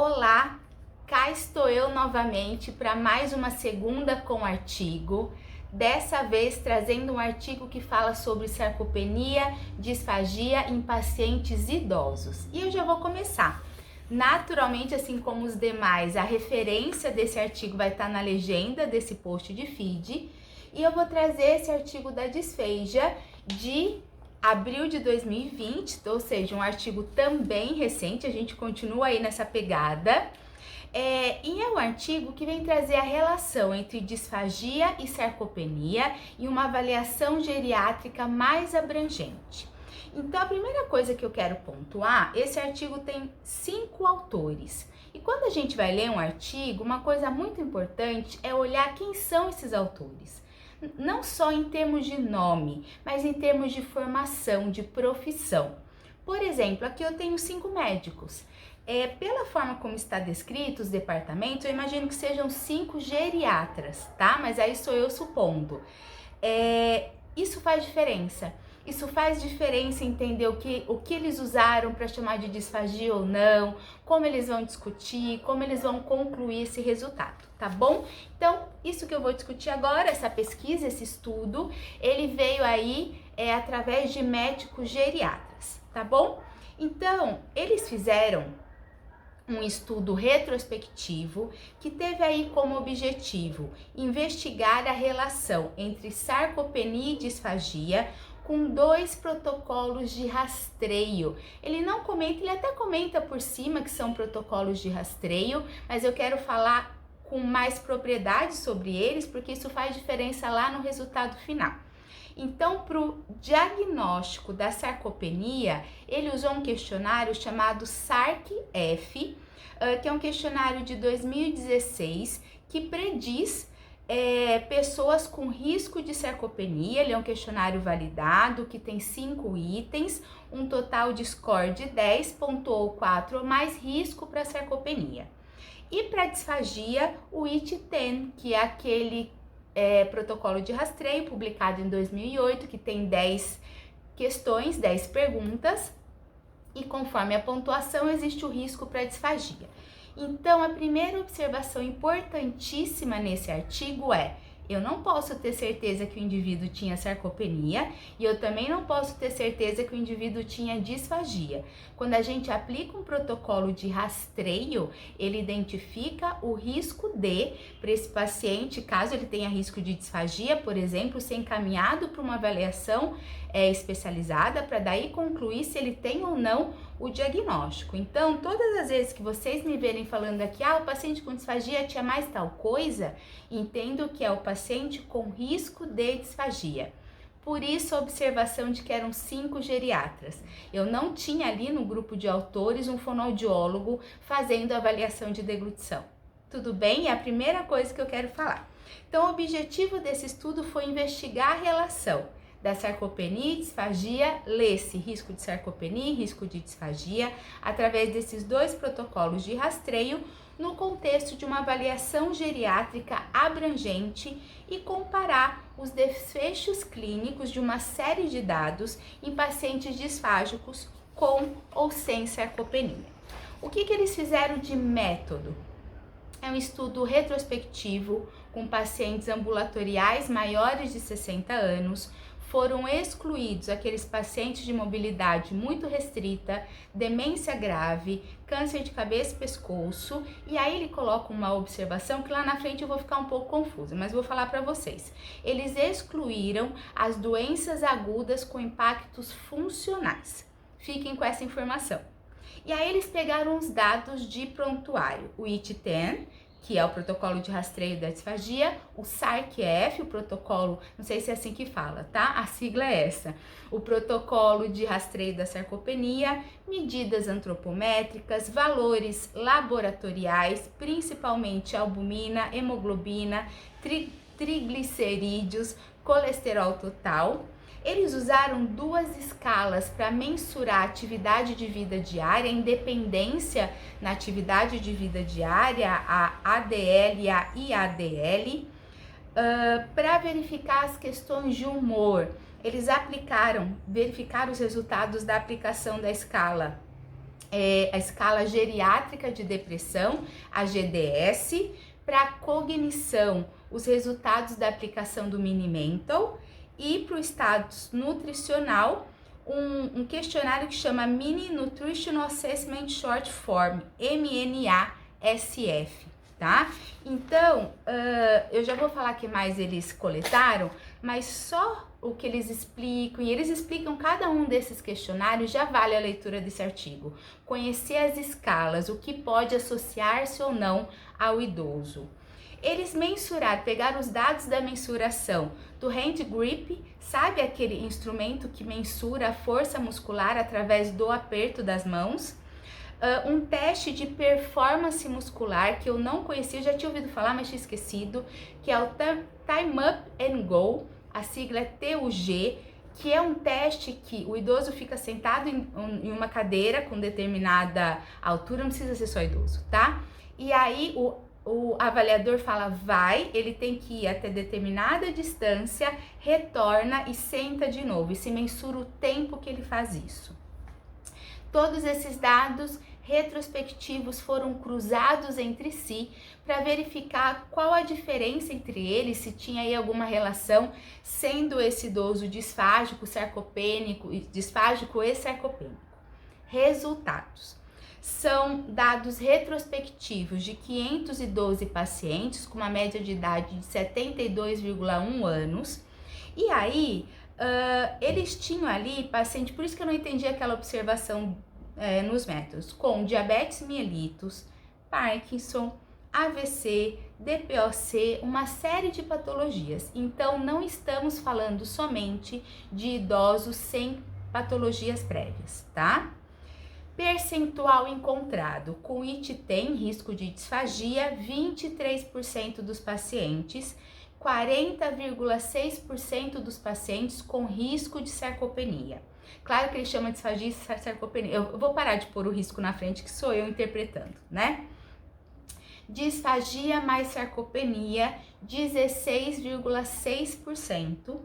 Olá, cá estou eu novamente para mais uma segunda com artigo. Dessa vez trazendo um artigo que fala sobre sarcopenia, disfagia em pacientes idosos. E eu já vou começar. Naturalmente, assim como os demais, a referência desse artigo vai estar na legenda desse post de feed. E eu vou trazer esse artigo da Disfagia de abril de 2020, ou seja, um artigo também recente, a gente continua aí nessa pegada. E é um artigo que vem trazer a relação entre disfagia e sarcopenia e uma avaliação geriátrica mais abrangente. Então, a primeira coisa que eu quero pontuar, esse artigo tem 5 autores. E quando a gente vai ler um artigo, uma coisa muito importante é olhar quem são esses autores. Não só em termos de nome, mas em termos de formação, de profissão. Por exemplo, aqui eu tenho 5 médicos. Pela forma como está descrito os departamentos, eu imagino que sejam 5 geriatras, tá? Mas aí sou eu supondo. Isso faz diferença. Isso faz diferença entender o que eles usaram para chamar de disfagia ou não, como eles vão discutir, como eles vão concluir esse resultado, tá bom? Então, isso que eu vou discutir agora, essa pesquisa, esse estudo, ele veio aí através de médicos geriatras, tá bom? Então, eles fizeram um estudo retrospectivo que teve aí como objetivo investigar a relação entre sarcopenia e disfagia com 2 protocolos de rastreio. Ele não comenta, ele até comenta por cima que são protocolos de rastreio, mas eu quero falar com mais propriedade sobre eles, porque isso faz diferença lá no resultado final. Então, para o diagnóstico da sarcopenia, ele usou um questionário chamado SARC-F, que é um questionário de 2016 que prediz pessoas com risco de sarcopenia. Ele é um questionário validado que tem 5 itens, um total de score de 10, pontuou 4 ou mais, risco para sarcopenia. E para disfagia, o IT-10, que é aquele protocolo de rastreio publicado em 2008, que tem 10 questões, 10 perguntas, e conforme a pontuação existe o risco para disfagia. Então, a primeira observação importantíssima nesse artigo é: eu não posso ter certeza que o indivíduo tinha sarcopenia e eu também não posso ter certeza que o indivíduo tinha disfagia. Quando a gente aplica um protocolo de rastreio, ele identifica o risco para esse paciente, caso ele tenha risco de disfagia, por exemplo, ser encaminhado para uma avaliação especializada para daí concluir se ele tem ou não o diagnóstico. Então, todas as vezes que vocês me verem falando aqui, o paciente com disfagia tinha mais tal coisa, entendo que é o paciente com risco de disfagia. Por isso a observação de que eram 5 geriatras. Eu não tinha ali no grupo de autores um fonoaudiólogo fazendo avaliação de deglutição. Tudo bem? É a primeira coisa que eu quero falar. Então, o objetivo desse estudo foi investigar a relação da sarcopenia e disfagia, lê-se risco de sarcopenia e risco de disfagia, através desses 2 protocolos de rastreio, no contexto de uma avaliação geriátrica abrangente e comparar os desfechos clínicos de uma série de dados em pacientes disfágicos com ou sem sarcopenia. O que eles fizeram de método? É um estudo retrospectivo com pacientes ambulatoriais maiores de 60 anos, foram excluídos aqueles pacientes de mobilidade muito restrita, demência grave, câncer de cabeça e pescoço, e aí ele coloca uma observação que lá na frente eu vou ficar um pouco confusa, mas vou falar para vocês. Eles excluíram as doenças agudas com impactos funcionais. Fiquem com essa informação. E aí eles pegaram os dados de prontuário, o IT-10, que é o protocolo de rastreio da disfagia, o SARC-F, o protocolo, não sei se é assim que fala, tá? A sigla é essa. O protocolo de rastreio da sarcopenia, medidas antropométricas, valores laboratoriais, principalmente albumina, hemoglobina, triglicerídeos, colesterol total. Eles usaram 2 escalas para mensurar a atividade de vida diária, a independência na atividade de vida diária, a ADL e a IADL, para verificar as questões de humor. Eles verificaram os resultados da aplicação da escala a escala geriátrica de depressão, a GDS, para cognição, os resultados da aplicação do Mini Mental, e para o status nutricional, um questionário que chama Mini Nutritional Assessment Short Form, MNASF, tá? Então, eu já vou falar que mais eles coletaram, mas só o que eles explicam, e eles explicam cada um desses questionários, já vale a leitura desse artigo. Conhecer as escalas, o que pode associar-se ou não ao idoso. Eles mensuraram, pegaram os dados da mensuração do hand grip, sabe aquele instrumento que mensura a força muscular através do aperto das mãos? Um teste de performance muscular que eu não conhecia, já tinha ouvido falar, mas tinha esquecido, que é o Time Up and Go, a sigla é TUG, que é um teste que o idoso fica sentado em uma cadeira com determinada altura, não precisa ser só idoso, tá? E aí o avaliador fala vai, ele tem que ir até determinada distância, retorna e senta de novo, e se mensura o tempo que ele faz isso. Todos esses dados retrospectivos foram cruzados entre si para verificar qual a diferença entre eles, se tinha aí alguma relação, sendo esse idoso disfágico, sarcopênico, disfágico e sarcopênico. Resultados. São dados retrospectivos de 512 pacientes com uma média de idade de 72,1 anos. E aí, eles tinham ali paciente, por isso que eu não entendi aquela observação nos métodos, com diabetes mellitus, Parkinson, AVC, DPOC, uma série de patologias. Então, não estamos falando somente de idosos sem patologias prévias, tá? Percentual encontrado, com IT-TEM, risco de disfagia, 23% dos pacientes, 40,6% dos pacientes com risco de sarcopenia. Claro que ele chama de disfagia e sarcopenia, eu vou parar de pôr o risco na frente, que sou eu interpretando, né? Disfagia mais sarcopenia, 16,6%,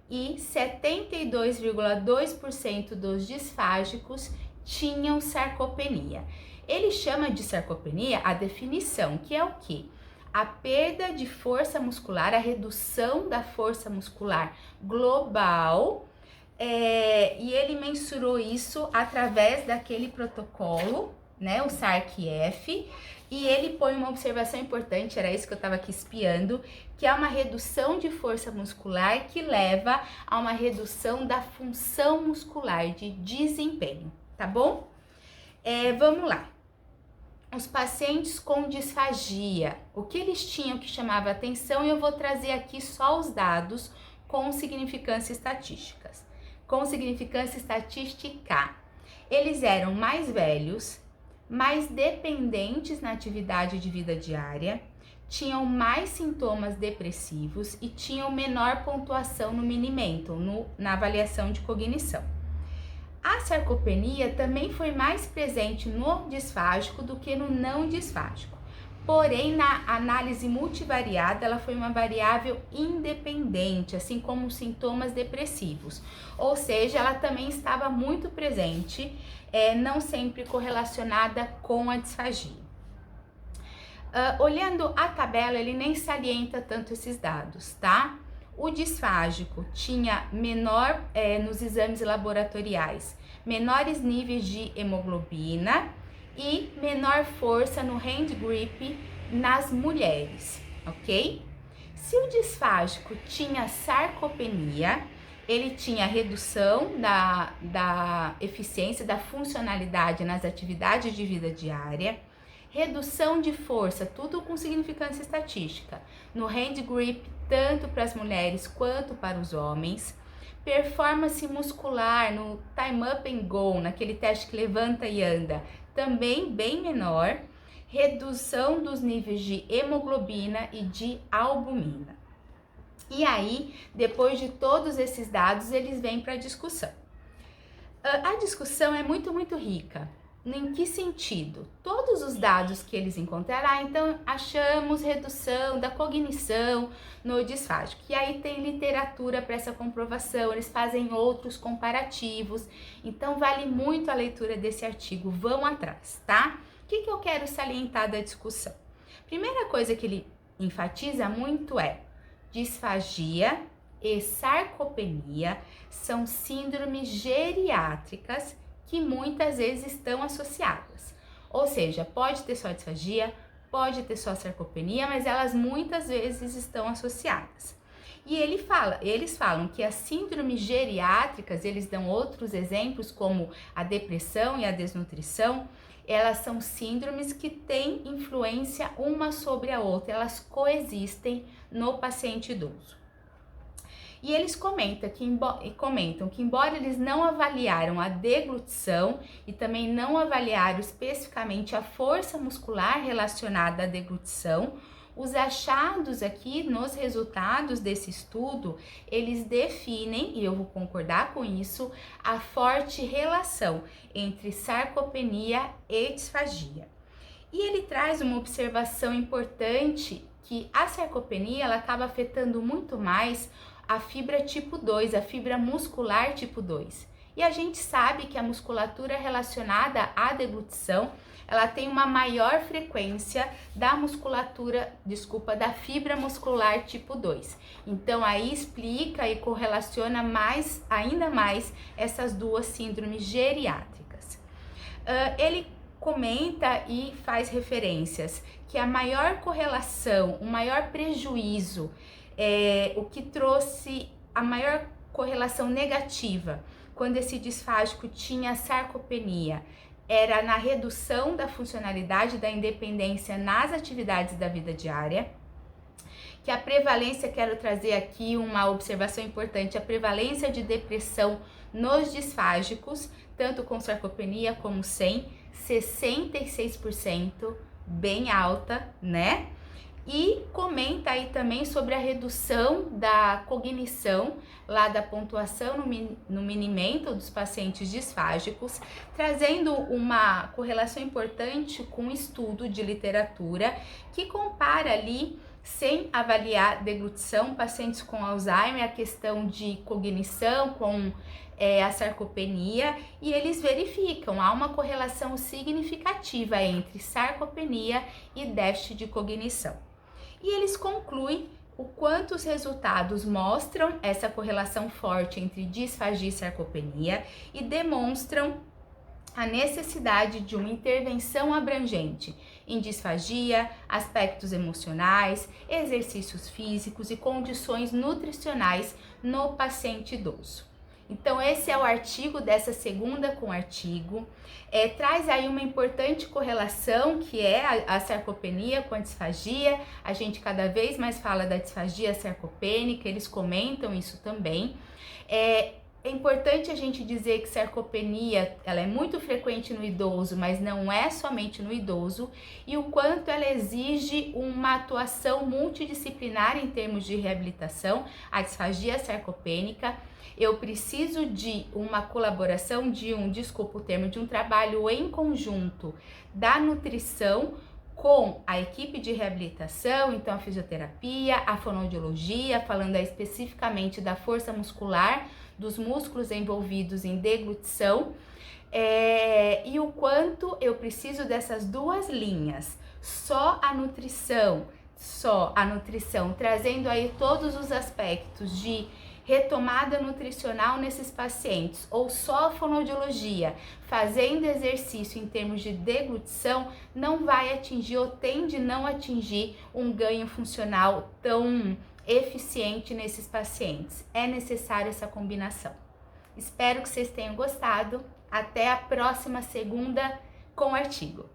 e 72,2% dos disfágicos tinham sarcopenia. Ele chama de sarcopenia a definição, que é o quê? A perda de força muscular, a redução da força muscular global, e ele mensurou isso através daquele protocolo, né, o SARC-F, e ele põe uma observação importante, era isso que eu estava aqui espiando, que é uma redução de força muscular que leva a uma redução da função muscular, de desempenho, tá bom? Vamos lá. Os pacientes com disfagia, o que eles tinham que chamava atenção, e eu vou trazer aqui só os dados com significância estatísticas. Com significância estatística, eles eram mais velhos, mais dependentes na atividade de vida diária, tinham mais sintomas depressivos e tinham menor pontuação no Mini Mental, na avaliação de cognição. A sarcopenia também foi mais presente no disfágico do que no não disfágico. Porém, na análise multivariada, ela foi uma variável independente, assim como os sintomas depressivos. Ou seja, ela também estava muito presente, não sempre correlacionada com a disfagia. Olhando a tabela, ele nem salienta tanto esses dados, tá? O disfágico tinha menor, nos exames laboratoriais, menores níveis de hemoglobina e menor força no hand grip nas mulheres, ok? Se o disfágico tinha sarcopenia, ele tinha redução da eficiência, da funcionalidade nas atividades de vida diária, redução de força, tudo com significância estatística, no hand grip, tanto para as mulheres quanto para os homens, performance muscular no Time Up and Go, naquele teste que levanta e anda, também bem menor, redução dos níveis de hemoglobina e de albumina. E aí, depois de todos esses dados, eles vêm para a discussão. A discussão é muito rica. Em que sentido? Todos os dados que eles encontraram, então achamos redução da cognição no disfágico. E aí tem literatura para essa comprovação, eles fazem outros comparativos, então vale muito a leitura desse artigo, vão atrás, tá? O que eu quero salientar da discussão? Primeira coisa que ele enfatiza muito é disfagia e sarcopenia são síndromes geriátricas que muitas vezes estão associadas. Ou seja, pode ter só disfagia, pode ter só sarcopenia, mas elas muitas vezes estão associadas. E eles falam que as síndromes geriátricas, eles dão outros exemplos como a depressão e a desnutrição, elas são síndromes que têm influência uma sobre a outra, elas coexistem no paciente idoso. E eles comentam que embora eles não avaliaram a deglutição e também não avaliaram especificamente a força muscular relacionada à deglutição, os achados aqui nos resultados desse estudo, eles definem, e eu vou concordar com isso, a forte relação entre sarcopenia e disfagia. E ele traz uma observação importante que a sarcopenia ela acaba afetando muito mais a fibra tipo 2, a fibra muscular tipo 2. E a gente sabe que a musculatura relacionada à deglutição, ela tem uma maior frequência da da fibra muscular tipo 2. Então aí explica e correlaciona ainda mais essas duas síndromes geriátricas. Ele comenta e faz referências que a maior correlação, o maior prejuízo, o que trouxe a maior correlação negativa quando esse disfágico tinha sarcopenia era na redução da funcionalidade da independência nas atividades da vida diária, que a prevalência, quero trazer aqui uma observação importante, a prevalência de depressão nos disfágicos, tanto com sarcopenia como sem, 66%, bem alta, né? E comenta aí também sobre a redução da cognição, lá da pontuação no Mini-Mental dos pacientes disfágicos, trazendo uma correlação importante com um estudo de literatura que compara ali, sem avaliar deglutição, pacientes com Alzheimer, a questão de cognição com a sarcopenia, e eles verificam, há uma correlação significativa entre sarcopenia e déficit de cognição. E eles concluem o quanto os resultados mostram essa correlação forte entre disfagia e sarcopenia e demonstram a necessidade de uma intervenção abrangente em disfagia, aspectos emocionais, exercícios físicos e condições nutricionais no paciente idoso. Então esse é o artigo dessa segunda com artigo, traz aí uma importante correlação que é a sarcopenia com a disfagia, a gente cada vez mais fala da disfagia sarcopênica, eles comentam isso também. É importante a gente dizer que sarcopenia ela é muito frequente no idoso, mas não é somente no idoso, e o quanto ela exige uma atuação multidisciplinar em termos de reabilitação, a disfagia sarcopênica. Eu preciso de uma colaboração, de um trabalho em conjunto da nutrição com a equipe de reabilitação, então a fisioterapia, a fonoaudiologia, falando especificamente da força muscular, dos músculos envolvidos em deglutição, e o quanto eu preciso dessas duas linhas, só a nutrição, trazendo aí todos os aspectos de retomada nutricional nesses pacientes, ou só a fonoaudiologia, fazendo exercício em termos de deglutição, não vai atingir ou tende não atingir um ganho funcional tão eficiente nesses pacientes. É necessária essa combinação. Espero que vocês tenham gostado. Até a próxima segunda com artigo.